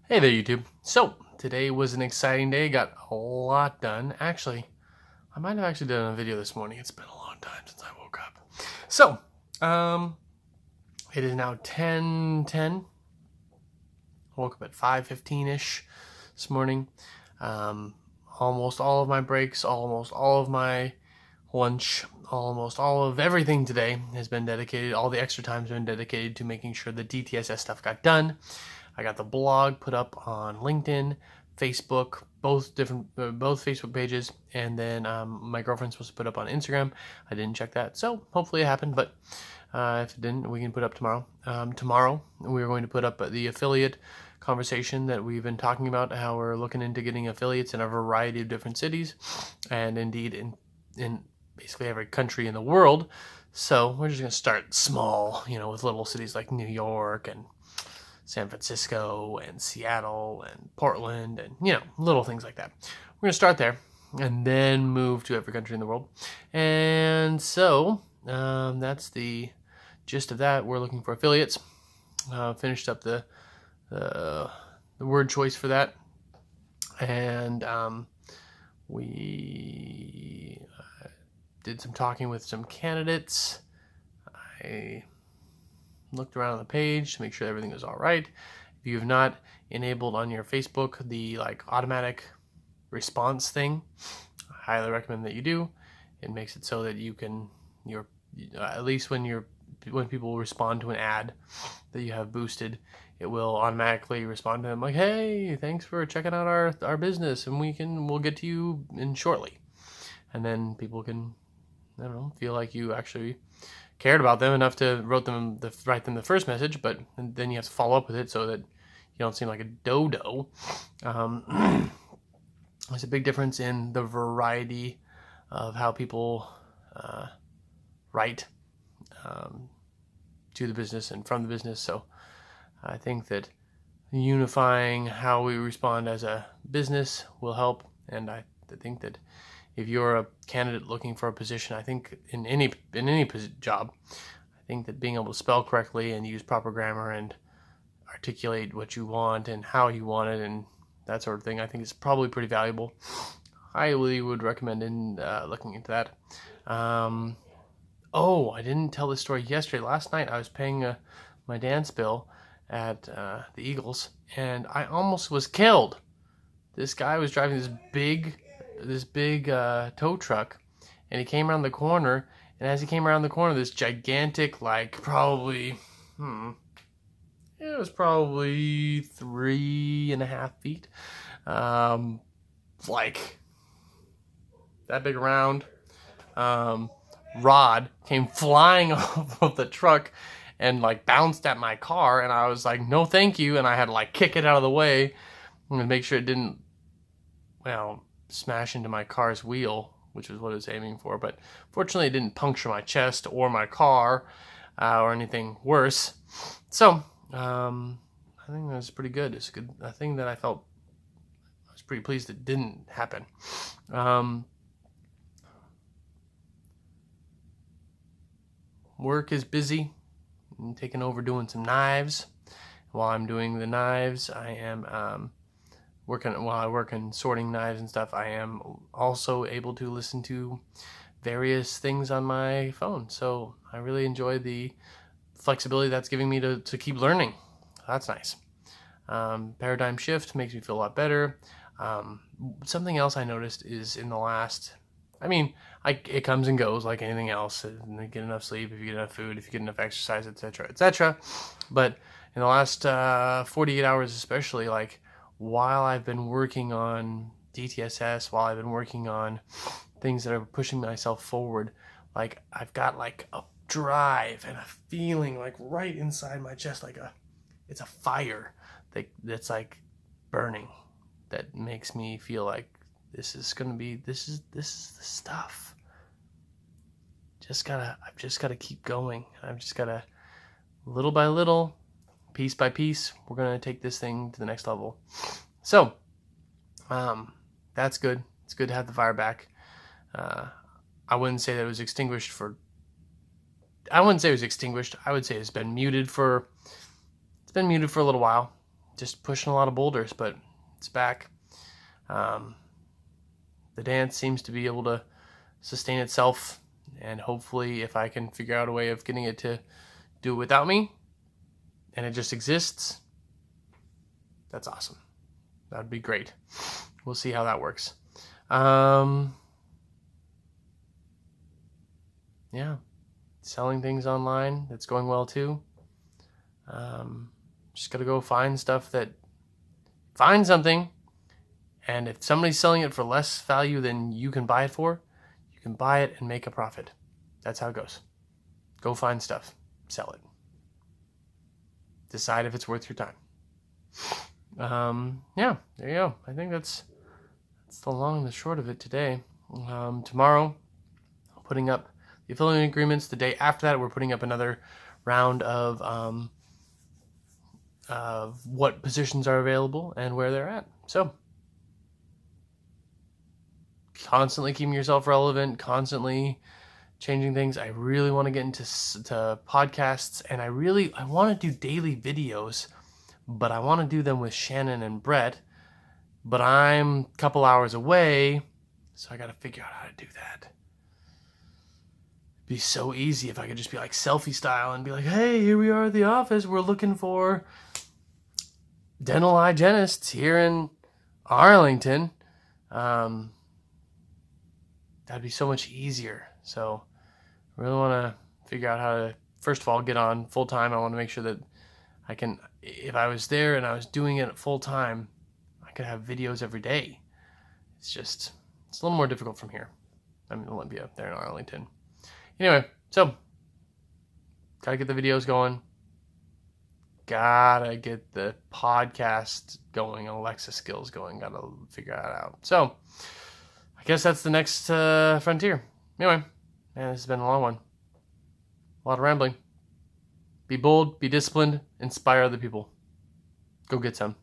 Hey there, YouTube. So, today was an exciting day. Got a lot done. Actually, I might have actually done a video this morning. It's been a long time since I woke up. So, it is now 10:10. Woke up at 5:15-ish this morning. Almost all of my breaks, almost all of my lunch, almost all of everything today has been dedicated. All the extra time has been dedicated to making sure the DTSS stuff got done. I got the blog put up on LinkedIn, Facebook, both Facebook pages, and then my girlfriend's supposed to put up on Instagram. I didn't check that, so hopefully it happened. But if it didn't, we can put up tomorrow. Tomorrow we are going to put up the affiliate conversation that we've been talking about. How we're looking into getting affiliates in a variety of different cities, and indeed in basically every country in the world. So we're just gonna start small, with little cities like New York and San Francisco and Seattle and Portland and, little things like that. We're going to start there and then move to every country in the world. And so that's the gist of that. We're looking for affiliates. Finished up the word choice for that. And we did some talking with some candidates. I looked around on the page to make sure everything was all right. If you have not enabled on your Facebook the automatic response thing, I highly recommend that you do. It makes it so that you can at least when people respond to an ad that you have boosted, it will automatically respond to them like, "Hey, thanks for checking out our business, and we'll get to you in shortly." And then people can, feel like you actually cared about them enough to write them the first message, but then you have to follow up with it so that you don't seem like a dodo. There's a big difference in the variety of how people write to the business and from the business. So I think that unifying how we respond as a business will help, and I think that if you're a candidate looking for a position, I think in any job, I think that being able to spell correctly and use proper grammar and articulate what you want and how you want it and that sort of thing, I think is probably pretty valuable. I really would recommend looking into that. I didn't tell this story yesterday. Last night I was paying my dance bill at the Eagles, and I almost was killed. This guy was driving this big tow truck, and he came around the corner, and as he came around the corner, this gigantic, probably 3.5 feet, that big around rod came flying off of the truck and bounced at my car, and I was like, "No thank you," and I had to kick it out of the way and make sure it didn't smash into my car's wheel, which was what it was aiming for. But fortunately it didn't puncture my chest or my car or anything worse. So I think that was pretty good. It's a thing that I was pretty pleased it didn't happen. Work is busy. I'm taking over doing some knives. While I'm doing the knives, I am while I work in sorting knives and stuff, I am also able to listen to various things on my phone. So I really enjoy the flexibility that's giving me to keep learning. That's nice. Paradigm shift makes me feel a lot better. Something else I noticed is in the last, it comes and goes like anything else. And you get enough sleep, if you get enough food, if you get enough exercise, etc., etc. But in the last 48 hours especially, while I've been working on DTSS, while I've been working on things that are pushing myself forward, I've got a drive and a feeling right inside my chest, it's a fire that's burning, that makes me feel like this is the stuff. I've just gotta keep going. I've just gotta, little by little, piece by piece, we're going to take this thing to the next level. So, that's good. It's good to have the fire back. I wouldn't say that it was extinguished. I would say it's been muted for a little while. just pushing a lot of boulders, but it's back. The dance seems to be able to sustain itself, and hopefully if I can figure out a way of getting it to do it without me and it just exists, that's awesome. That'd be great. We'll see how that works. Yeah, selling things online, that's going well too. Just gotta go find something, and if somebody's selling it for less value than you can buy it for, you can buy it and make a profit. That's how it goes. Go find stuff, sell it. Decide if it's worth your time. Yeah, there you go. I think that's the long and the short of it today. Tomorrow, I'm putting up the affiliate agreements. The day after that, we're putting up another round of what positions are available and where they're at. So, constantly keeping yourself relevant, constantly changing things. I really want to get into podcasts, and I want to do daily videos, but I want to do them with Shannon and Brett, but I'm a couple hours away, so I got to figure out how to do that. It'd be so easy if I could just be like selfie style and be like, hey, here we are at the office. We're looking for dental hygienists here in Arlington. That'd be so much easier. So I really want to figure out how to, first of all, get on full time. I want to make sure that I can, if I was there and I was doing it full time, I could have videos every day. It's a little more difficult from here. I'm in Olympia, there in Arlington. Anyway, so gotta get the videos going. Gotta get the podcast going, Alexa skills going. Gotta figure that out. So I guess that's the next frontier. Anyway, man, this has been a long one. A lot of rambling. Be bold, be disciplined, inspire other people. Go get some.